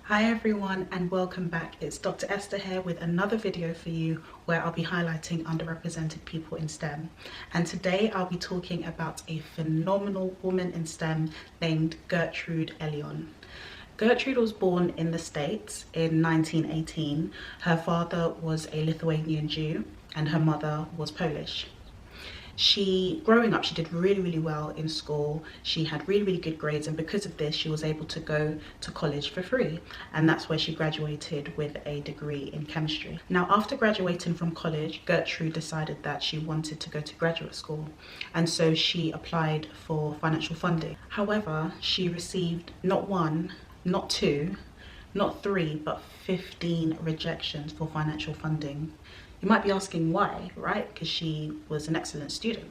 Hi everyone and welcome back. It's Dr. Esther here with another video for you where I'll be highlighting underrepresented people in STEM. And today I'll be talking about a phenomenal woman in STEM named Gertrude Elion. Gertrude was born in the States in 1918. Her father was a Lithuanian Jew and her mother was Polish. Growing up, she did really well in school. She had really good grades, and because of this she was able to go to college for free, and that's where she graduated with a degree in chemistry. Now, after graduating from college, Gertrude decided that she wanted to go to graduate school, and so she applied for financial funding. However, she received not one, not two, not three, but 15 rejections for financial funding. You might be asking why, right? Because she was an excellent student.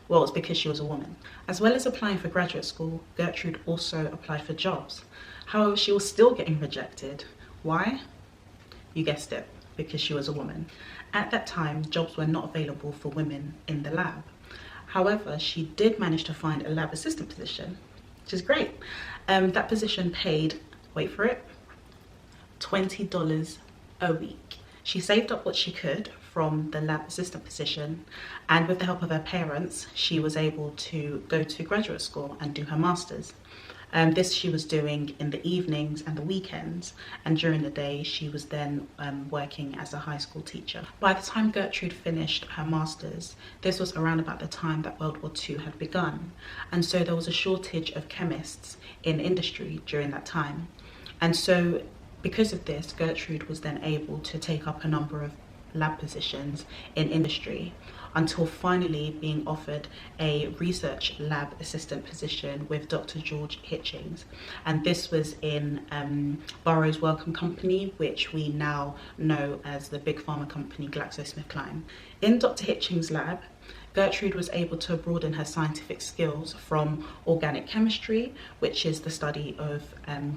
Well, it's because she was a woman. As well as applying for graduate school, Gertrude also applied for jobs. However, she was still getting rejected. Why? You guessed it, because she was a woman. At that time, jobs were not available for women in the lab. However, she did manage to find a lab assistant position, which is great. That position paid, wait for it, $20 a week. She saved up what she could from the lab assistant position, and with the help of her parents, she was able to go to graduate school and do her master's. This she was doing in the evenings and the weekends, and during the day she was then working as a high school teacher. By the time Gertrude finished her master's, this was around about the time that World War II had begun, and so there was a shortage of chemists in industry during that time. And so because of this, Gertrude was then able to take up a number of lab positions in industry until finally being offered a research lab assistant position with Dr. George Hitchings. And this was in Burroughs Wellcome Company, which we now know as the big pharma company GlaxoSmithKline. In Dr. Hitchings' lab, Gertrude was able to broaden her scientific skills from organic chemistry, which is the study of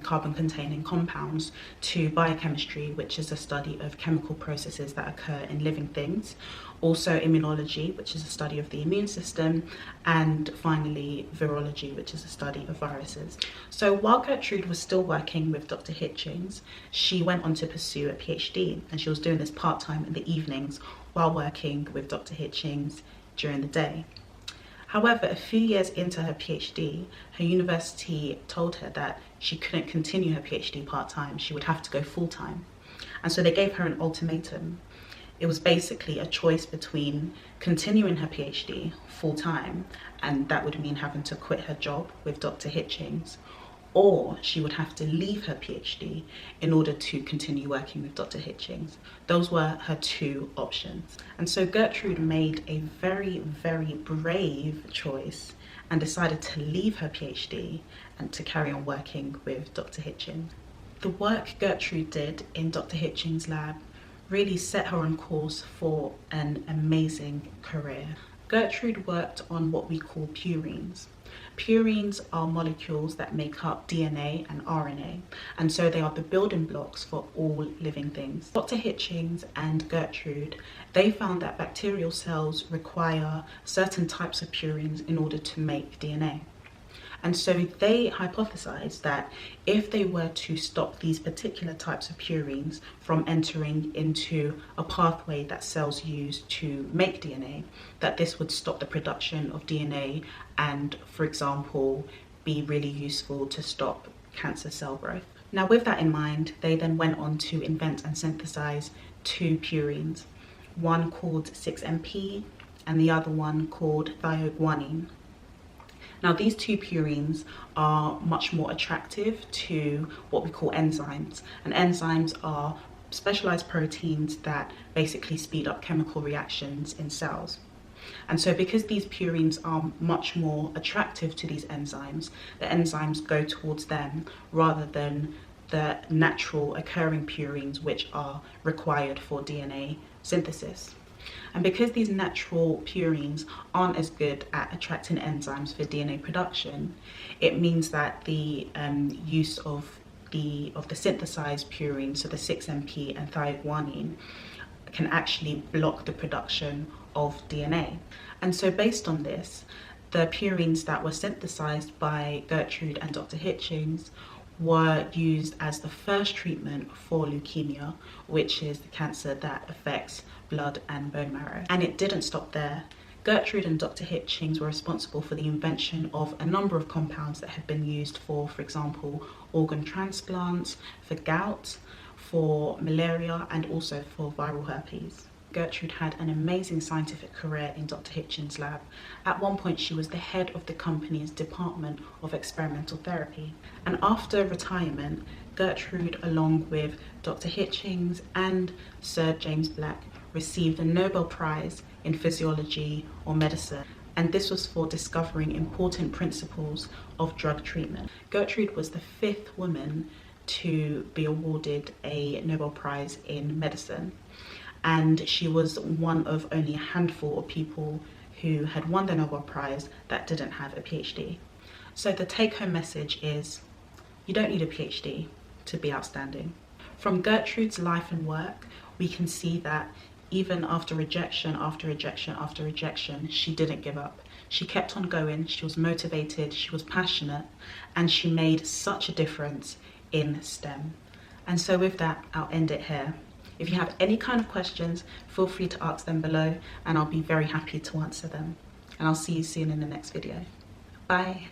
carbon-containing compounds, to biochemistry, which is a study of chemical processes that occur in living things, also immunology, which is a study of the immune system, and finally virology, which is a study of viruses. So while Gertrude was still working with Dr. Hitchings, she went on to pursue a PhD, and she was doing this part-time in the evenings while working with Dr. Hitchings during the day. However, a few years into her PhD, her university told her that she couldn't continue her PhD part-time, she would have to go full-time. And so they gave her an ultimatum. It was basically a choice between continuing her PhD full-time, and that would mean having to quit her job with Dr. Hitchings, or she would have to leave her PhD in order to continue working with Dr. Hitchings. Those were her two options. And so Gertrude made a very brave choice and decided to leave her PhD and to carry on working with Dr. Hitchings. The work Gertrude did in Dr. Hitchings' lab really set her on course for an amazing career. Gertrude worked on what we call purines. Purines are molecules that make up DNA and RNA, and so they are the building blocks for all living things. Dr. Hitchings and Gertrude, they found that bacterial cells require certain types of purines in order to make DNA. And so they hypothesized that if they were to stop these particular types of purines from entering into a pathway that cells use to make DNA, that this would stop the production of DNA and, for example, be really useful to stop cancer cell growth. Now, with that in mind, they then went on to invent and synthesize two purines, one called 6-MP and the other one called thioguanine. Now, these two purines are much more attractive to what we call enzymes, and enzymes are specialized proteins that basically speed up chemical reactions in cells. And so because these purines are much more attractive to these enzymes, the enzymes go towards them rather than the natural occurring purines which are required for DNA synthesis. And because these natural purines aren't as good at attracting enzymes for DNA production, it means that the use of the synthesized purines, so the 6-MP and thioguanine, can actually block the production of DNA. And so based on this, the purines that were synthesized by Gertrude and Dr. Hitchings were used as the first treatment for leukemia, which is the cancer that affects blood and bone marrow. And it didn't stop there. Gertrude and Dr. Hitchings were responsible for the invention of a number of compounds that have been used for example, organ transplants, for gout, for malaria, and also for viral herpes. Gertrude had an amazing scientific career in Dr. Hitchings' lab. At one point, she was the head of the company's Department of Experimental Therapy. And after retirement, Gertrude, along with Dr. Hitchings and Sir James Black, received a Nobel Prize in Physiology or Medicine, and this was for discovering important principles of drug treatment. Gertrude was the 5th woman to be awarded a Nobel Prize in medicine, and she was one of only a handful of people who had won the Nobel Prize that didn't have a PhD. So the take-home message is, you don't need a PhD to be outstanding. From Gertrude's life and work, we can see that even after rejection, after rejection, after rejection, she didn't give up. She kept on going, she was motivated, she was passionate, and she made such a difference in STEM. And so with that, I'll end it here. If you have any kind of questions, feel free to ask them below, and I'll be very happy to answer them. And I'll see you soon in the next video. Bye.